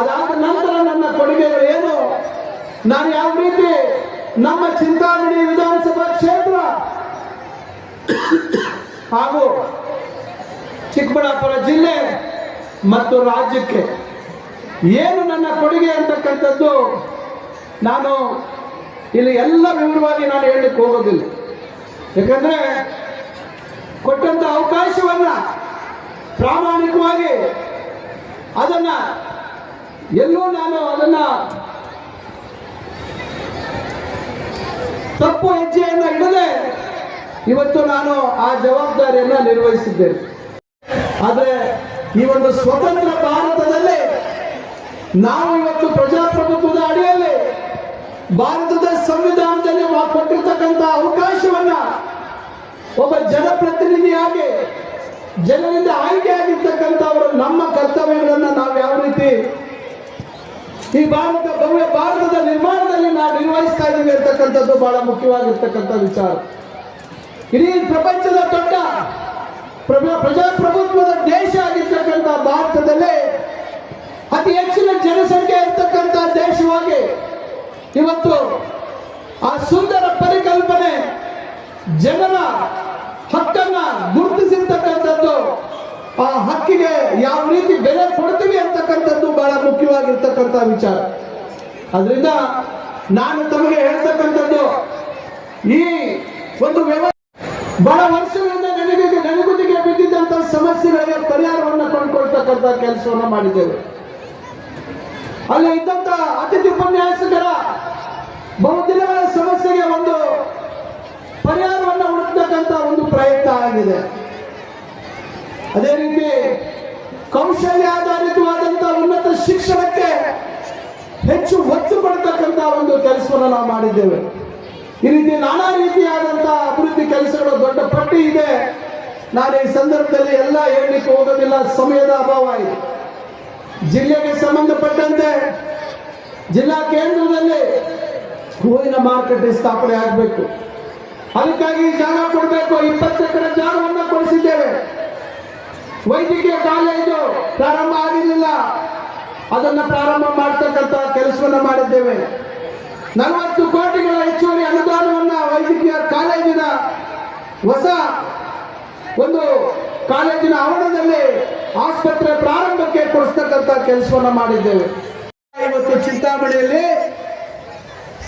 ಅದಾದ ನಂತರ ನನ್ನ ಕೊಡುಗೆಗಳು ಏನು, ನಾನು ಯಾವ ರೀತಿ ನಮ್ಮ ಚಿಂತಾಮಣಿ ವಿಧಾನಸಭಾ ಕ್ಷೇತ್ರ ಹಾಗೂ ಚಿಕ್ಕಬಳ್ಳಾಪುರ ಜಿಲ್ಲೆ ಮತ್ತು ರಾಜ್ಯಕ್ಕೆ ಏನು ನನ್ನ ಕೊಡುಗೆ ಅಂತಕ್ಕಂಥದ್ದು ನಾನು ಇಲ್ಲಿ ಎಲ್ಲ ವಿವರವಾಗಿ ನಾನು ಹೇಳಲಿಕ್ಕೆ ಹೋಗೋದಿಲ್ಲ. ಯಾಕಂದ್ರೆ ಕೊಟ್ಟಂತ ಅವಕಾಶವನ್ನ ಪ್ರಾಮಾಣಿಕವಾಗಿ ಅದನ್ನ ಎಲ್ಲೂ ನಾನು ಅದನ್ನ ತಪ್ಪು ಹೆಜ್ಜೆಯನ್ನ ಇಡದೆ ಇವತ್ತು ನಾನು ಆ ಜವಾಬ್ದಾರಿಯನ್ನ ನಿರ್ವಹಿಸಿದ್ದೇನೆ. ಆದರೆ ಈ ಒಂದು ಸ್ವತಂತ್ರ ಭಾರತದಲ್ಲಿ ನಾವು ಇವತ್ತು ಪ್ರಜಾಪ್ರಭುತ್ವದ ಅಡಿಯಲ್ಲಿ ಭಾರತದ ಸಂವಿಧಾನದಲ್ಲಿ ಕೊಟ್ಟಿರ್ತಕ್ಕಂಥ ಅವಕಾಶವನ್ನ ಒಬ್ಬ ಜನಪ್ರತಿನಿಧಿಯಾಗಿ ಜನರಿಂದ ಆಯ್ಕೆಯಾಗಿರ್ತಕ್ಕಂಥವರು ನಮ್ಮ ಕರ್ತವ್ಯಗಳನ್ನ ನಾವು ಯಾವ ರೀತಿ ಈ ಭವ್ಯ ಭಾರತದ ನಿರ್ಮಾಣದಲ್ಲಿ ನಾವು ನಿರ್ವಹಿಸ್ತಾ ಇದ್ದೀವಿ ಅಂತಕ್ಕಂಥದ್ದು ಬಹಳ ಮುಖ್ಯವಾಗಿರ್ತಕ್ಕಂಥ ವಿಚಾರ. ಇಡೀ ಪ್ರಪಂಚದ ದೊಡ್ಡ ಪ್ರಜಾಪ್ರಭುತ್ವದ ದೇಶ ಆಗಿರ್ತಕ್ಕಂಥ ಭಾರತದಲ್ಲಿ ಅತಿ ಹೆಚ್ಚಿನ ಜನಸಂಖ್ಯೆ ಇರ್ತಕ್ಕಂಥ ದೇಶವಾಗಿ ಇವತ್ತು ಆ ಸುಂದರ ಪರಿಕಲ್ಪನೆ ಜನರ ಹಕ್ಕನ್ನ ಗುರುತಿಸಿರ್ತಕ್ಕಂಥದ್ದು, ಆ ಹಕ್ಕಿಗೆ ಯಾವ ರೀತಿ ಬೆಲೆ ಕೊಡ್ತೀವಿ ಅಂತಕ್ಕಂಥದ್ದು ಬಹಳ ಮುಖ್ಯವಾಗಿರ್ತಕ್ಕಂಥ ವಿಚಾರ. ಅದರಿಂದ ನಾನು ತಮಗೆ ಹೇಳ್ತಕ್ಕಂಥದ್ದು, ಈ ಒಂದು ಬಹಳ ವರ್ಷಗಳಿಂದ ನೆನೆಗುದಿಗೆ ಬಿದ್ದಿದ್ದಂಥ ಸಮಸ್ಯೆಗಳಿಗೆ ಪರಿಹಾರವನ್ನು ಕಂಡುಕೊಳ್ತಕ್ಕಂಥ ಕೆಲಸವನ್ನು ಮಾಡಿದ್ದೇವೆ. ಅಲ್ಲಿ ಇದ್ದಂತ ಅತಿಥಿ ಉಪನ್ಯಾಸಕರ ಬಹುದಿನಗಳ ಸಮಸ್ಯೆಗೆ ಒಂದು ಪರಿಹಾರವನ್ನು ಹುಡುಕ್ತಕ್ಕಂಥ ಒಂದು ಪ್ರಯತ್ನ ಆಗಿದೆ. ಅದೇ ರೀತಿ ಕೌಶಲ್ಯ ಆಧಾರಿತವಾದಂಥ ಉನ್ನತ ಶಿಕ್ಷಣಕ್ಕೆ ಹೆಚ್ಚು ಒತ್ತು ಕೊಡ್ತಕ್ಕಂಥ ಒಂದು ಕೆಲಸವನ್ನು ನಾವು ಮಾಡಿದ್ದೇವೆ. ಈ ರೀತಿ ನಾನಾ ರೀತಿಯಾದಂತಹ ಅಭಿವೃದ್ಧಿ ಕೆಲಸಗಳು ದೊಡ್ಡ ಪಟ್ಟಿ ಇದೆ. ನಾನು ಈ ಸಂದರ್ಭದಲ್ಲಿ ಎಲ್ಲ ಹೇಳಲಿಕ್ಕೆ ಹೋಗೋದಿಲ್ಲ, ಸಮಯದ ಅಭಾವ ಇದೆ. ಜಿಲ್ಲೆಗೆ ಸಂಬಂಧಪಟ್ಟಂತೆ ಜಿಲ್ಲಾ ಕೇಂದ್ರದಲ್ಲಿ ಹೂವಿನ ಮಾರುಕಟ್ಟೆ ಸ್ಥಾಪನೆ ಆಗಬೇಕು. ಅದಕ್ಕಾಗಿ ಜಾಗ ಕೊಡಬೇಕು. 20 ಎಕರೆ ಜಾಗವನ್ನು ಕೊಡಿಸಿದ್ದೇವೆ. ವೈದ್ಯಕೀಯ ಕಾಲೇಜು ಪ್ರಾರಂಭ ಆಗಿರಲಿಲ್ಲ, ಅದನ್ನು ಪ್ರಾರಂಭ ಮಾಡತಕ್ಕಂಥ ಕೆಲಸವನ್ನು ಮಾಡಿದ್ದೇವೆ. 40 ಕೋಟಿಗಳ ಹೆಚ್ಚುವರಿ ಅನುದಾನವನ್ನು ವೈದ್ಯಕೀಯ ಕಾಲೇಜಿನ ಹೊಸ ಒಂದು ಕಾಲೇಜಿನ ಆವರಣದಲ್ಲಿ ಆಸ್ಪತ್ರೆ ಪ್ರಾರಂಭಕ್ಕೆ ಕೊಡಿಸ್ತಕ್ಕಂಥ ಕೆಲಸವನ್ನು ಮಾಡಿದ್ದೇವೆ. ಇವತ್ತು ಚಿಂತಾಮಣಿಯಲ್ಲಿ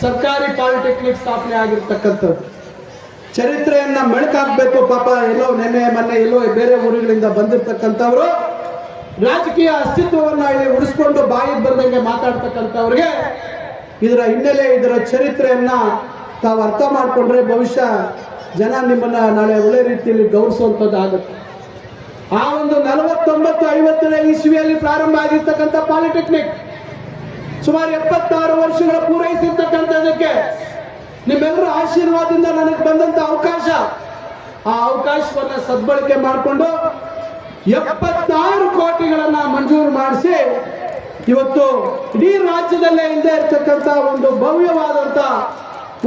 ಸರ್ಕಾರಿ ಪಾಲಿಟೆಕ್ನಿಕ್ ಸ್ಥಾಪನೆ ಆಗಿರ್ತಕ್ಕಂಥದ್ದು ಚರಿತ್ರೆಯನ್ನ ಮೆಳಕಾಕ್ಬೇಕು. ಪಾಪ ಎಲ್ಲೋ ಮೊನ್ನೆ ಎಲ್ಲೋ ಬೇರೆ ಊರುಗಳಿಂದ ಬಂದಿರತಕ್ಕಂಥವ್ರು ರಾಜಕೀಯ ಅಸ್ತಿತ್ವವನ್ನು ಇಲ್ಲಿ ಉಳಿಸ್ಕೊಂಡು ಬಾಯಿಗೆ ಬಂದಂಗೆ ಮಾತಾಡ್ತಕ್ಕಂಥವ್ರಿಗೆ ಇದರ ಹಿನ್ನೆಲೆ, ಇದರ ಚರಿತ್ರೆಯನ್ನ ತಾವು ಅರ್ಥ ಮಾಡಿಕೊಂಡ್ರೆ ಬಹುಶಃ ಜನ ನಿಮ್ಮನ್ನ ನಾಳೆ ಒಳ್ಳೆ ರೀತಿಯಲ್ಲಿ ಗೌರವಿಸುವಂಥದ್ದು ಆಗುತ್ತೆ. ಆ ಒಂದು 49-50ನೇ ಇಸ್ವಿಯಲ್ಲಿ ಪ್ರಾರಂಭ ಆಗಿರ್ತಕ್ಕಂಥ ಪಾಲಿಟೆಕ್ನಿಕ್ ಸುಮಾರು 76 ವರ್ಷಗಳ ಪೂರೈಸಿರ್ತಕ್ಕಂಥದಕ್ಕೆ ನಿಮ್ಮೆಲ್ಲರ ಆಶೀರ್ವಾದದಿಂದ ನನಗೆ ಬಂದಂತ ಅವಕಾಶ, ಆ ಅವಕಾಶವನ್ನ ಸದ್ಬಳಕೆ ಮಾಡಿಕೊಂಡು 76 ಕೋಟಿಗಳನ್ನ ಮಂಜೂರು ಮಾಡಿಸಿ ಇವತ್ತು ಇಡೀ ರಾಜ್ಯದಲ್ಲೇ ಇಲ್ಲದೆ ಇರ್ತಕ್ಕಂಥ ಒಂದು ಭವ್ಯವಾದಂತ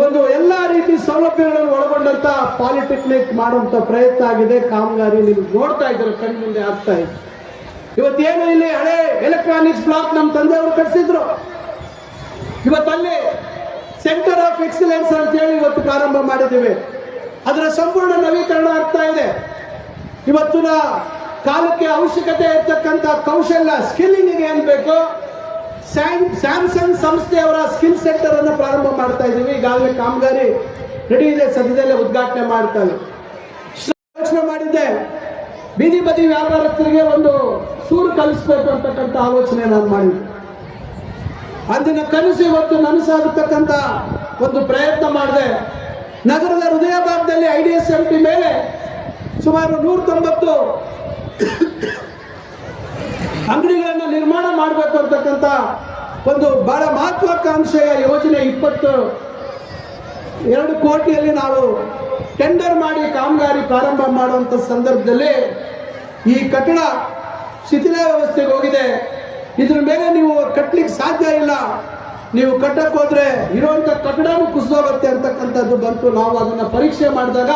ಒಂದು ಎಲ್ಲಾ ರೀತಿ ಸೌಲಭ್ಯಗಳನ್ನು ಒಳಗೊಂಡಂತ ಪಾಲಿಟೆಕ್ನಿಕ್ ಮಾಡುವಂತ ಪ್ರಯತ್ನ ಆಗಿದೆ. ಕಾಮಗಾರಿ ನೀವು ನೋಡ್ತಾ ಇದ್ದಾರೆ, ಕಣ್ಣು ಮುಂದೆ ಆಗ್ತಾ ಇದೆ. ಇವತ್ತೇನು ಇಲ್ಲಿ ಹಳೆ ಎಲೆಕ್ಟ್ರಾನಿಕ್ಸ್ ಬ್ಲಾಕ್ ನಮ್ಮ ತಂದೆಯವರು ಕಟ್ಟಿಸಿದ್ರು. ಇವತ್ತಲ್ಲಿ ಸೆಂಟರ್ ಆಫ್ ಎಕ್ಸಲೆನ್ಸ್ ಅಂತ ಹೇಳಿ ಇವತ್ತು ಪ್ರಾರಂಭ ಮಾಡಿದ್ದೇವೆ. ಅದರ ಸಂಪೂರ್ಣ ನವೀಕರಣ ಆಗ್ತಾ ಇದೆ. ಇವತ್ತಿನ ಕಾಲಕ್ಕೆ ಅವಶ್ಯಕತೆ ಇರ್ತಕ್ಕಂಥ ಕೌಶಲ್ಯ ಸ್ಕಿಲ್ಲಿಂಗ್ ಏನ್ ಬೇಕು, ಸ್ಯಾಮ್ಸಂಗ್ ಸಂಸ್ಥೆಯವರ ಸ್ಕಿಲ್ ಸೆಂಟರ್ ಅನ್ನು ಪ್ರಾರಂಭ ಮಾಡ್ತಾ ಇದ್ದೀವಿ. ಈಗಾಗಲೇ ಕಾಮಗಾರಿ ರೆಡಿ ಇದೆ, ಸದ್ಯದಲ್ಲೇ ಉದ್ಘಾಟನೆ ಮಾಡ್ತಾರೆ. ಯೋಚನೆ ಮಾಡಿದ್ದೆ, ಬೀದಿ ಬದಿ ವ್ಯಾಪಾರಸ್ಥರಿಗೆ ಒಂದು ಸೂರು ಕಲಿಸಬೇಕು ಅಂತಕ್ಕಂಥ ಆಲೋಚನೆ ನಾನು ಮಾಡಿದ್ದೆ. ಅಂದಿನ ಕನಸು ಇವತ್ತು ನನಸಾಗತಕ್ಕಂಥ ಒಂದು ಪ್ರಯತ್ನ ಮಾಡಿದೆ. ನಗರದ ಹೃದಯ ಭಾಗದಲ್ಲಿ IDSMT ಮೇಲೆ ಸುಮಾರು 190 ಅಂಗಡಿಗಳನ್ನು ನಿರ್ಮಾಣ ಮಾಡಬೇಕು ಅಂತಕ್ಕಂಥ ಒಂದು ಬಹಳ ಮಹತ್ವಾಕಾಂಕ್ಷೆಯ ಯೋಜನೆ 22 ಕೋಟಿಯಲ್ಲಿ ನಾವು ಟೆಂಡರ್ ಮಾಡಿ ಕಾಮಗಾರಿ ಪ್ರಾರಂಭ ಮಾಡುವಂಥ ಸಂದರ್ಭದಲ್ಲಿ ಈ ಕಟ್ಟಡ ಶಿಥಿಲಾವಸ್ಥೆಗೆ ಹೋಗಿದೆ. ಇದ್ರ ಮೇಲೆ ನೀವು ಕಟ್ಟಲಿಕ್ಕೆ ಸಾಧ್ಯ ಇಲ್ಲ, ನೀವು ಕಟ್ಟಕ್ಕೆ ಹೋದ್ರೆ ಇರುವಂಥ ಕಟ್ಟಡನೂ ಕುಸಿದೋಗುತ್ತೆ ಅಂತಕ್ಕಂಥದ್ದು ಬಂತು. ನಾವು ಅದನ್ನು ಪರೀಕ್ಷೆ ಮಾಡಿದಾಗ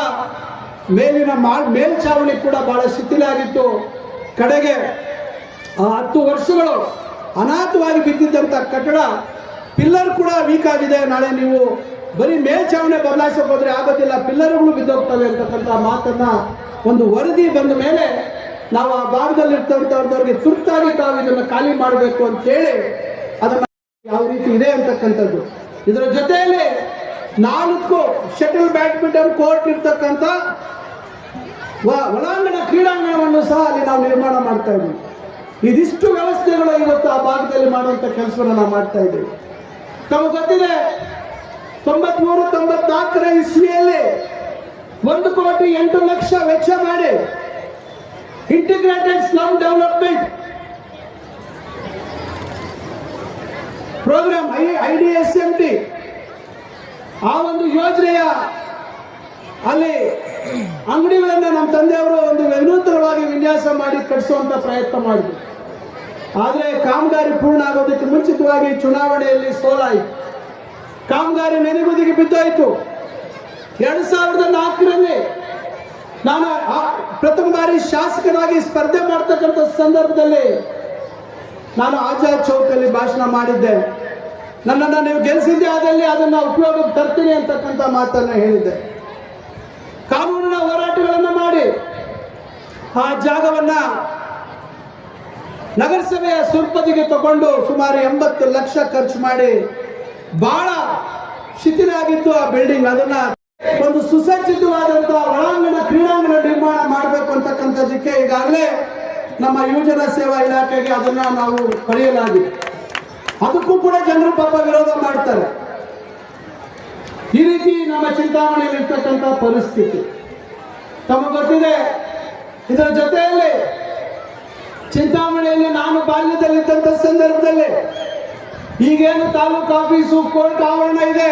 ಮೇಲಿನ ಮೇಲ್ಛಾವಣಿ ಕೂಡ ಬಹಳ ಶಿಥಿಲ ಆಗಿತ್ತು. ಕಡೆಗೆ 10 ವರ್ಷಗಳು ಅನಾಥವಾಗಿ ಬಿದ್ದಿದ್ದಂಥ ಕಟ್ಟಡ ಪಿಲ್ಲರ್ ಕೂಡ ವೀಕ್ ಆಗಿದೆ. ನಾಳೆ ನೀವು ಬರೀ ಮೇಲ್ಛಾವಣಿ ಬದಲಾಯಿಸೋಕೆ ಹೋದ್ರೆ ಆಗೋದಿಲ್ಲ, ಪಿಲ್ಲರ್ಗಳು ಬಿದ್ದೋಗ್ತವೆ ಅಂತಕ್ಕಂಥ ಮಾತನ್ನ ಒಂದು ವರದಿ ಬಂದ ಮೇಲೆ ನಾವು ಆ ಭಾಗದಲ್ಲಿ ಇರ್ತಕ್ಕಂಥವ್ರಿಗೆ ತುರ್ತಾಗಿ ತಾವು ಇದನ್ನು ಖಾಲಿ ಮಾಡಬೇಕು ಅಂತ ಹೇಳಿ ಅದನ್ನ ಯಾವ ರೀತಿ ಇದೆ ಅಂತಕ್ಕಂಥದ್ದು. ಇದರ ಜೊತೆಯಲ್ಲಿ 4 ಶಟಲ್ ಬ್ಯಾಡ್ಮಿಂಟನ್ ಕೋರ್ಟ್ ಇರ್ತಕ್ಕಂಥ ಒಳಾಂಗಣ ಕ್ರೀಡಾಂಗಣವನ್ನು ಸಹ ಅಲ್ಲಿ ನಾವು ನಿರ್ಮಾಣ ಮಾಡ್ತಾ ಇದ್ದೀವಿ. ಇದಿಷ್ಟು ವ್ಯವಸ್ಥೆಗಳು ಇವತ್ತು ಆ ಭಾಗದಲ್ಲಿ ಮಾಡುವಂಥ ಕೆಲಸವನ್ನು ನಾವು ಮಾಡ್ತಾ ಇದ್ದೀವಿ. ತಮಗೆ ಗೊತ್ತಿದೆ 93-94 ಇಸ್ವಿಯಲ್ಲಿ 1,08,00,000 ವೆಚ್ಚ ಮಾಡಿ integrated slum development programme IDSMT ಆ ಒಂದು ಯೋಜನೆಯ ಅಲ್ಲಿ ಅಂಗಡಿಗಳನ್ನ ನಮ್ಮ ತಂದೆಯವರು ಒಂದು ವಿನೂತನವಾಗಿ ವಿನ್ಯಾಸ ಮಾಡಿ ಕಟ್ಟಿಸುವಂತ ಪ್ರಯತ್ನ ಮಾಡಿದ್ರು. ಆದರೆ ಕಾಮಗಾರಿ ಪೂರ್ಣ ಆಗೋದಕ್ಕೆ ಮುಂಚಿತವಾಗಿ ಚುನಾವಣೆಯಲ್ಲಿ ಸೋಲಾಯಿತು. ಕಾಮಗಾರಿ ನೆನೆಗುದಿಗೆ ಬಿದ್ದೋಯ್ತು. 2004ರಲ್ಲಿ ನಾನು ಪ್ರಥಮ ಬಾರಿ ಶಾಸಕನಾಗಿ ಸ್ಪರ್ಧೆ ಮಾಡ್ತಕ್ಕಂಥ ಸಂದರ್ಭದಲ್ಲಿ ನಾನು ಆಜಾದ್ ಚೌಕಲ್ಲಿ ಭಾಷಣ ಮಾಡಿದ್ದೆ. ನನ್ನನ್ನು ನೀವು ಗೆಲ್ಲಿಸಿದ್ದೆ ಆದಲ್ಲಿ ಅದನ್ನ ಉಪಯೋಗಕ್ಕೆ ತರ್ತೀನಿ ಅಂತಕ್ಕಂಥ ಮಾತನ್ನ ಹೇಳಿದ್ದೆ. ಕಾನೂನಿನ ಹೋರಾಟಗಳನ್ನು ಮಾಡಿ ಆ ಜಾಗವನ್ನ ನಗರಸಭೆಯ ಸುರ್ಪದಿಗೆ ತಗೊಂಡು ಸುಮಾರು 80 ಲಕ್ಷ ಖರ್ಚು ಮಾಡಿ ಬಹಳ ಶಿಥಿಲ ಆಗಿತ್ತು ಆ ಬಿಲ್ಡಿಂಗ್. ಅದನ್ನ ಒಂದು ಸುಸಜ್ಜಿತವಾದಂತಹ ಒಳಾಂಗಣ ಕ್ರೀಡಾಂಗಣ ನಿರ್ಮಾಣ ಮಾಡಬೇಕು ಅಂತಕ್ಕಂಥದ್ದಕ್ಕೆ ಈಗಾಗಲೇ ನಮ್ಮ ಯುವಜನ ಸೇವಾ ಇಲಾಖೆಗೆ ಅದನ್ನ ನಾವು ಪಡೆಯಲಾಗಿದೆ. ಅದಕ್ಕೂ ಕೂಡ ಜನರು ಪಾಪ ವಿರೋಧ ಮಾಡ್ತಾರೆ. ಈ ರೀತಿ ನಮ್ಮ ಚಿಂತಾಮಣಿಯಲ್ಲಿ ಇರ್ತಕ್ಕಂಥ ಪರಿಸ್ಥಿತಿ ತಮಗೆ ಗೊತ್ತಿದೆ. ಇದರ ಜೊತೆಯಲ್ಲಿ ಚಿಂತಾಮಣಿಯಲ್ಲಿ ನಾನು ಬಾಲ್ಯದಲ್ಲಿದ್ದಂಥ ಸಂದರ್ಭದಲ್ಲಿ ಈಗೇನು ತಾಲೂಕು ಆಫೀಸು ಕೋರ್ಟ್ ಆವರಣ ಇದೆ,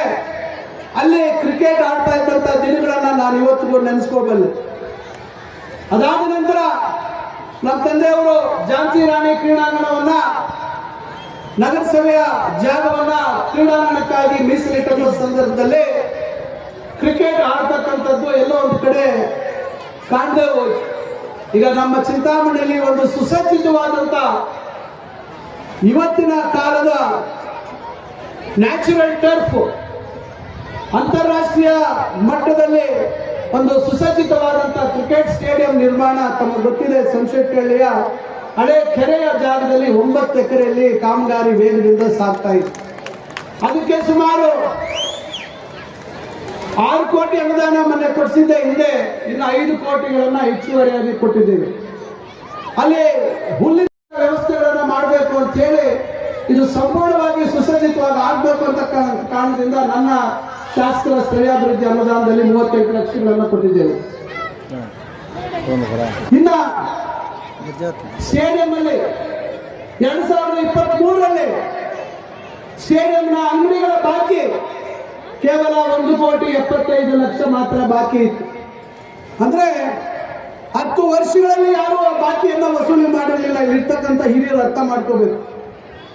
ಅಲ್ಲಿ ಕ್ರಿಕೆಟ್ ಆಡ್ತಾ ಇದ್ದಂಥ ದಿನಗಳನ್ನ ನಾನು ಇವತ್ತಿಗೂ ನೆನೆಸ್ಕೋಬಲ್ಲೆ. ಅದಾದ ನಂತರ ನಮ್ಮ ತಂದೆಯವರು ಝಾನ್ಸಿ ರಾಣಿ ಕ್ರೀಡಾಂಗಣವನ್ನ ನಗರಸಭೆಯ ಜಾಗವನ್ನ ಕ್ರೀಡಾಂಗಣಕ್ಕಾಗಿ ಮೀಸಲಿಟ್ಟ ಸಂದರ್ಭದಲ್ಲಿ ಕ್ರಿಕೆಟ್ ಆಡ್ತಕ್ಕಂಥದ್ದು ಎಲ್ಲೋ ಒಂದು ಕಡೆ ಕಾಣದೆ ಹೋಯ್ತು. ಈಗ ನಮ್ಮ ಚಿಂತಾಮಣಿಯಲ್ಲಿ ಒಂದು ಸುಸಜ್ಜಿತವಾದಂತ ಇವತ್ತಿನ ಕಾಲದ ನ್ಯಾಚುರಲ್ ಟರ್ಫ್ ಅಂತಾರಾಷ್ಟ್ರೀಯ ಮಟ್ಟದಲ್ಲಿ ಒಂದು ಸುಸಜ್ಜಿತವಾದಂತಹ ಕ್ರಿಕೆಟ್ ಸ್ಟೇಡಿಯಂ ನಿರ್ಮಾಣ ತಮಗೆ ಗೊತ್ತಿದೆ. ಸಂಶೆಟ್ಟಹಳ್ಳಿಯ ಹಳೆ ಕೆರೆಯ ಜಾಗದಲ್ಲಿ 9 ಎಕರೆಯಲ್ಲಿ ಕಾಮಗಾರಿ ವೇಗದಿಂದ ಸಾಗ್ತಾ ಇದೆ. ಅದಕ್ಕೆ ಸುಮಾರು 6 ಕೋಟಿ ಅನುದಾನ ಮೊನ್ನೆ ಕೊಡಿಸಿದ್ದೆ. ಹಿಂದೆ ಇನ್ನು 5 ಕೋಟಿಗಳನ್ನ ಹೆಚ್ಚುವರಿಯಾಗಿ ಕೊಟ್ಟಿದ್ದೇವೆ. ಅಲ್ಲಿ ಹುಲ್ಲಿನ ವ್ಯವಸ್ಥೆಗಳನ್ನ ಮಾಡಬೇಕು ಅಂತ ಹೇಳಿ ಇದು ಸಂಪೂರ್ಣವಾಗಿ ಸುಸಜ್ಜಿತವಾಗಿ ಆಗ್ಬೇಕು ಅಂತ ಕಾರಣದಿಂದ ನನ್ನ ಶಾಸಕರ ಸ್ಥಳೀಯಾಭಿವೃದ್ಧಿ ಅನುದಾನದಲ್ಲಿ 38 ಲಕ್ಷಗಳನ್ನು ಕೊಟ್ಟಿದ್ದೇವೆ. ಇನ್ನ ಸ್ಟೇಡಿಯಂ ಅಲ್ಲಿ 2023ರಲ್ಲಿ ಸ್ಟೇಡಿಯಂನ ಅಂಗಡಿಗಳ ಬಾಕಿ ಕೇವಲ 1,75,00,000 ಮಾತ್ರ ಬಾಕಿ ಇತ್ತು. ಅಂದ್ರೆ 10 ವರ್ಷಗಳಲ್ಲಿ ಯಾರು ಆ ಬಾಕಿಯನ್ನ ವಸೂಲಿ ಮಾಡಿರಲಿಲ್ಲ. ಇರ್ತಕ್ಕಂಥ ಹಿರಿಯರು ಅರ್ಥ ಮಾಡ್ಕೋಬೇಕು.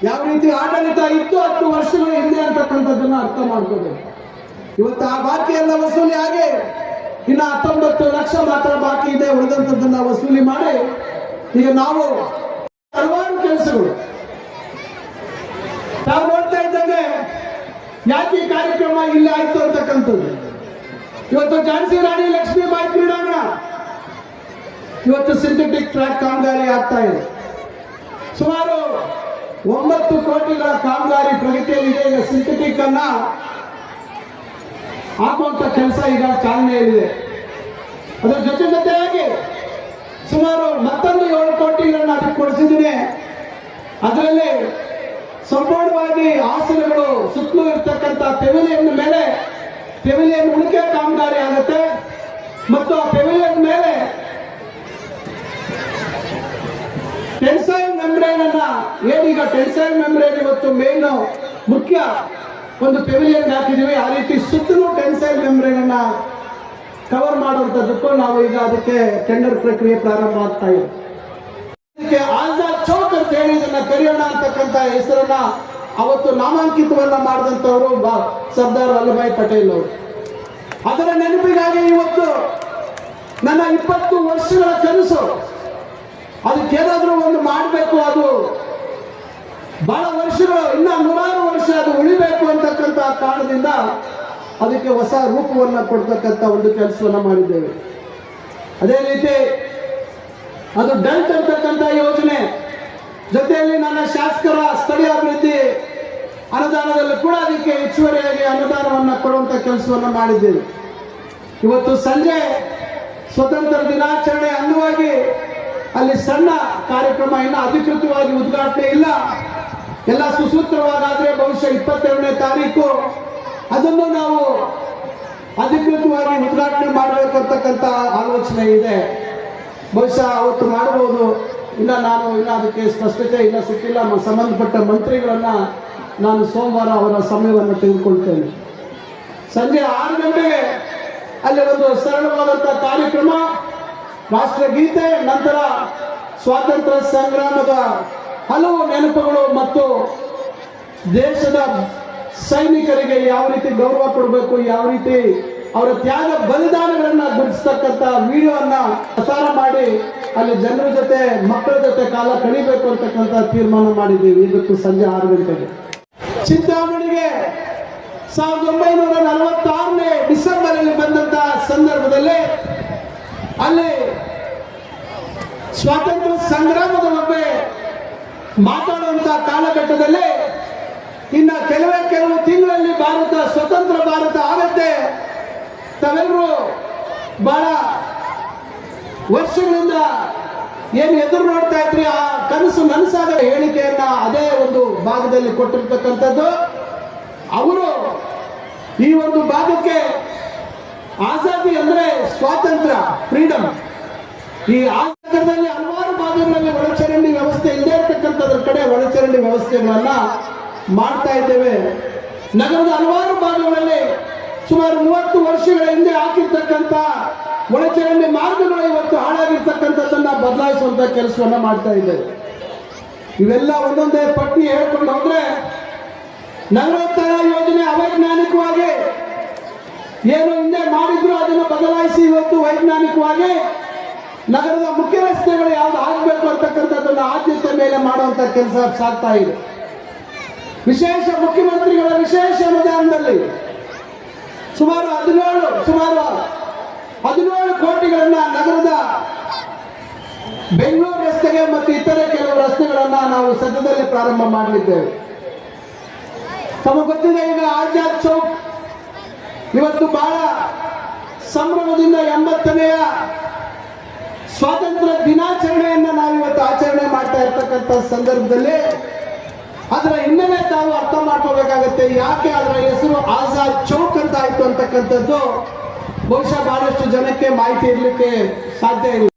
ಯಾವ ರೀತಿ ಆಡಳಿತ ಇತ್ತು 10 ವರ್ಷಗಳ ಹಿಂದೆ ಅಂತಕ್ಕಂಥದ್ದನ್ನ ಅರ್ಥ ಮಾಡ್ಕೋಬೇಕು. ಇವತ್ತು ಆ ಬಾಕಿಯೆಲ್ಲ ವಸೂಲಿ ಆಗಿ ಇನ್ನು 19 ಲಕ್ಷ ಮಾತ್ರ ಬಾಕಿ ಇದೆ. ಉಳಿದಂಥದ್ದನ್ನ ವಸೂಲಿ ಮಾಡಿ ಈಗ ನಾವು ಹಲವಾರು ಕೆಲಸಗಳು ನಾವು ನೋಡ್ತಾ ಇದ್ದಂಗೆ ಯಾಕೆ ಈ ಕಾರ್ಯಕ್ರಮ ಇಲ್ಲಿ ಆಯ್ತು ಅಂತಕ್ಕಂಥದ್ದು. ಇವತ್ತು ಝಾನ್ಸಿ ರಾಣಿ ಲಕ್ಷ್ಮೀಬಾಯಿ ಕ್ರೀಡಾಂಗಣ ಇವತ್ತು ಸಿಂಥೆಟಿಕ್ ಟ್ರ್ಯಾಕ್ ಕಾಮಗಾರಿ ಆಗ್ತಾ ಇದೆ. ಸುಮಾರು 9 ಕೋಟಿಗಳ ಕಾಮಗಾರಿ ಪ್ರಗತಿಯಲ್ಲಿದೆ. ಈಗ ಸಿಂಥೆಟಿಕ್ ಅನ್ನ ಹಾಕುವಂತ ಕೆಲಸ ಈಗ ಚಾಲನೆಯಲ್ಲಿದೆ. ಅದರ ಜೊತೆಯಾಗಿ ಸುಮಾರು ಮತ್ತೊಂದು 7 ಕೋಟಿಗಳನ್ನ ಅದಕ್ಕೆ ಕೊಡಿಸಿದ್ದೀನಿ. ಅದರಲ್ಲಿ ಸಂಪೂರ್ಣವಾಗಿ ಆಸನಗಳು ಸುತ್ತಲೂ ಇರ್ತಕ್ಕಂಥ ಪೆವಿಲಿಯನ್ ಮೇಲೆ ಪೆವಿಲಿಯನ್ ಉಳಿಕೆ ಕಾಮಗಾರಿ ಆಗುತ್ತೆ ಮತ್ತು ಆ ಪೆವಿಲಿಯನ್ ಮೇಲೆ ಟೆನ್ಸೈಲ್ ಮೆಂಬ್ರೇನ್ ಅನ್ನ ಏನೀಗ ಟೆನ್ಸೈಲ್ ಮೆಂಬ್ರೇನ್ ಇವತ್ತು ಮೇನ್ ಮುಖ್ಯ ಒಂದು ಪೆವಿಲಿಯನ್ ಹಾಕಿದೀವಿ, ಆ ರೀತಿ ಸುತ್ತಲೂ ಟೆನ್ಸೈಲ್ ಮೆಂಬ್ರೇನ್ ಅನ್ನ ಕವರ್ ಮಾಡುವಂತದ್ದಕ್ಕೂ ನಾವು ಈಗ ಅದಕ್ಕೆ ಟೆಂಡರ್ ಪ್ರಕ್ರಿಯೆ ಪ್ರಾರಂಭ ಆಗ್ತಾ ಇದೆ. ಇದಕ್ಕೆ ಆಜಾದ್ ಚೌಕ್ ಅಂತ ಹೇಳಿ ಇದನ್ನ ಕರೆಯೋಣ ಅಂತಕ್ಕಂಥ ಹೆಸರನ್ನ ಅವತ್ತು ನಾಮಾಂಕಿತವನ್ನ ಮಾಡಿದಂಥವರು ಸರ್ದಾರ್ ವಲ್ಲಭಾಯ್ ಪಟೇಲ್ ಅವರು. ಅದರ ನೆನಪಿಗಾಗಿ ಇವತ್ತು ನನ್ನ 20 ವರ್ಷಗಳ ಕನಸು, ಅದಕ್ಕೇನಾದ್ರೂ ಒಂದು ಮಾಡಬೇಕು, ಅದು ಬಹಳ ವರ್ಷಗಳು ಇನ್ನ 100 ವರ್ಷ ಅದು ಉಳಿಬೇಕು ಅಂತಕ್ಕಂಥ ಕಾರಣದಿಂದ ಅದಕ್ಕೆ ಹೊಸ ರೂಪವನ್ನು ಕೊಡ್ತಕ್ಕಂಥ ಒಂದು ಕೆಲಸವನ್ನು ಮಾಡಿದ್ದೇವೆ. ಅದೇ ರೀತಿ ಅದು ಡಂಟ್ ಅಂತಕ್ಕಂಥ ಯೋಜನೆ ಜೊತೆಯಲ್ಲಿ ನನ್ನ ಶಾಸಕರ ಸ್ಥಳೀಯ ಅಭಿವೃದ್ಧಿ ಅನುದಾನದಲ್ಲಿ ಕೂಡ ಅದಕ್ಕೆ ಹೆಚ್ಚುವರಿಯಾಗಿ ಅನುದಾನವನ್ನು ಕೊಡುವಂಥ ಕೆಲಸವನ್ನು ಮಾಡಿದ್ದೇವೆ. ಇವತ್ತು ಸಂಜೆ ಸ್ವತಂತ್ರ ದಿನಾಚರಣೆ ಅಂಗವಾಗಿ ಅಲ್ಲಿ ಸಣ್ಣ ಕಾರ್ಯಕ್ರಮ, ಇನ್ನು ಅಧಿಕೃತವಾಗಿ ಉದ್ಘಾಟನೆ ಇಲ್ಲ, ಎಲ್ಲ ಸುಸೂತ್ರವಾಗಾದ್ರೆ ಬಹುಶಃ 22ನೇ ತಾರೀಕು ಅದನ್ನು ನಾವು ಅಧಿಕೃತವಾಗಿ ಉದ್ಘಾಟನೆ ಮಾಡಬೇಕು ಅಂತಕ್ಕಂಥ ಆಲೋಚನೆ ಇದೆ. ಬಹುಶಃ ಅವತ್ತು ಮಾಡಬಹುದು. ಇನ್ನು ಅದಕ್ಕೆ ಸ್ಪಷ್ಟತೆ ಇಲ್ಲ, ಸಿಕ್ಕಿಲ್ಲ. ಸಂಬಂಧಪಟ್ಟ ಮಂತ್ರಿಗಳನ್ನ ನಾನು ಸೋಮವಾರ ಅವರ ಸಮಯವನ್ನು ತೆಗೆದುಕೊಳ್ತೇನೆ. ಸಂಜೆ 6 ಗಂಟೆಗೆ ಅಲ್ಲಿ ಒಂದು ಸರಳವಾದಂಥ ಕಾರ್ಯಕ್ರಮ, ರಾಷ್ಟ್ರಗೀತೆ, ನಂತರ ಸ್ವಾತಂತ್ರ್ಯ ಸಂಗ್ರಾಮದ ಹಲವು ನೆನಪುಗಳು ಮತ್ತು ದೇಶದ ಸೈನಿಕರಿಗೆ ಯಾವ ರೀತಿ ಗೌರವ ಕೊಡಬೇಕು, ಯಾವ ರೀತಿ ಅವರ ತ್ಯಾಗ ಬಲಿದಾನಗಳನ್ನ ಗುರುತಿಸ್ತಕ್ಕಂಥ ವಿಡಿಯೋವನ್ನ ಪ್ರಸಾರ ಮಾಡಿ ಅಲ್ಲಿ ಜನರ ಜೊತೆ, ಮಕ್ಕಳ ಜೊತೆ ಕಾಲ ಕಳಿಬೇಕು ಅಂತಕ್ಕಂಥ ತೀರ್ಮಾನ ಮಾಡಿದ್ದೀವಿ. ಇವತ್ತು ಸಂಜೆ 6 ಗಂಟೆಗೆ ಚಿಂತಾಮಣಿಗೆ 1946ನೇ ಡಿಸೆಂಬರ್ ಅಲ್ಲಿ ಬಂದಂತ ಸಂದರ್ಭದಲ್ಲಿ ಅಲ್ಲಿ ಸ್ವಾತಂತ್ರ್ಯ ಸಂಗ್ರಾಮದ ಬಗ್ಗೆ ಮಾತಾಡುವಂತ ಕಾಲಘಟ್ಟದಲ್ಲಿ ಇನ್ನ ಕೆಲವು ತಿಂಗಳಲ್ಲಿ ಸ್ವತಂತ್ರ ಭಾರತ ಆಗತ್ತೆ, ತಾವೆಲ್ಲರೂ ಬಹಳ ವರ್ಷಗಳಿಂದ ಏನು ಎದುರು ನೋಡ್ತಾ ಇದ್ರಿ, ಆ ಕನಸು ನನಸಾದ ಹೇಳಿಕೆಯನ್ನ ಅದೇ ಒಂದು ಭಾಗದಲ್ಲಿ ಕೊಟ್ಟಿರ್ತಕ್ಕಂಥದ್ದು. ಅವರು ಈ ಒಂದು ಭಾಗಕ್ಕೆ ಆಜಾದಿ ಅಂದ್ರೆ ಸ್ವಾತಂತ್ರ್ಯ, ಫ್ರೀಡಮ್. ಈ ಆಜಾದದಲ್ಲಿ ಹಲವಾರು ಭಾಗಗಳಲ್ಲಿ ಒಳಚರಂಡಿ ವ್ಯವಸ್ಥೆ ಇಲ್ಲದೆ ಇರ್ತಕ್ಕಂಥದ್ರ ಕಡೆ ಒಳಚರಂಡಿ ವ್ಯವಸ್ಥೆಗಳನ್ನ ಮಾಡ್ತಾ ಇದ್ದೇವೆ. ನಗರದ ಹಲವಾರು ಭಾಗಗಳಲ್ಲಿ ಸುಮಾರು 30 ವರ್ಷಗಳ ಹಿಂದೆ ಹಾಕಿರ್ತಕ್ಕಂಥ ಒಳಚರಂಡಿ ಮಾರ್ಗಗಳು ಇವತ್ತು ಹಾಳಾಗಿರ್ತಕ್ಕಂಥದ್ದನ್ನ ಬದಲಾಯಿಸುವಂತ ಕೆಲಸವನ್ನ ಮಾಡ್ತಾ ಇದ್ದೇವೆ. ಇವೆಲ್ಲ ಒಂದೊಂದೇ ಪಟ್ಟಿ ಹೇಳ್ಕೊಂಡು ಹೋದ್ರೆ ನಗರೋತ್ಥಾನ ಯೋಜನೆ ಅವೈಜ್ಞಾನಿಕವಾಗಿ ಏನು ಹಿಂದೆ ಮಾಡಿದ್ರು ಅದನ್ನು ಬದಲಾಯಿಸಿ ಇವತ್ತು ವೈಜ್ಞಾನಿಕವಾಗಿ ನಗರದ ಮುಖ್ಯ ರಸ್ತೆಗಳು ಯಾವ್ದು ಆಗಬೇಕು ಅಂತಕ್ಕಂಥದ್ದನ್ನು ಆದ್ಯತೆ ಮೇಲೆ ಮಾಡುವಂತ ಕೆಲಸ ಸಾಗ್ತಾ ಇದೆ. ವಿಶೇಷ ಮುಖ್ಯಮಂತ್ರಿಗಳ ವಿಶೇಷ ಅನುದಾನದಲ್ಲಿ ಸುಮಾರು 17 ಕೋಟಿಗಳನ್ನ ನಗರದ ಬೆಂಗಳೂರು ರಸ್ತೆಗೆ ಮತ್ತು ಇತರೆ ಕೆಲವು ರಸ್ತೆಗಳನ್ನ ನಾವು ಸದ್ಯದಲ್ಲೇ ಪ್ರಾರಂಭ ಮಾಡಲಿದ್ದೇವೆ. ತಮಗೆ ಗೊತ್ತಿದೆ, ಈಗ ಆಜಾದ್ ಚೌಕ್ ಇವತ್ತು ಬಹಳ ಸಂಭ್ರಮದಿಂದ 80ನೇಯ ಸ್ವಾತಂತ್ರ್ಯ ದಿನಾಚರಣೆಯನ್ನ ನಾವು ಇವತ್ತು ಆಚರಣೆ ಮಾಡ್ತಾ ಇರ್ತಕ್ಕಂಥ ಸಂದರ್ಭದಲ್ಲಿ ಅದರ ಹಿನ್ನೆಲೆ ತಾವು ಅರ್ಥ ಮಾಡ್ಕೋಬೇಕಾಗತ್ತೆ. ಯಾಕೆ ಅದರ ಹೆಸರು ಆಜಾದ್ ಚೌಕ್ ಅಂತ ಆಯ್ತು ಅಂತಕ್ಕಂಥದ್ದು ಬಹುಶಃ ಬಹಳಷ್ಟು ಜನಕ್ಕೆ ಮಾಹಿತಿ ಇರಲಿಕ್ಕೆ ಸಾಧ್ಯ ಇಲ್ಲ.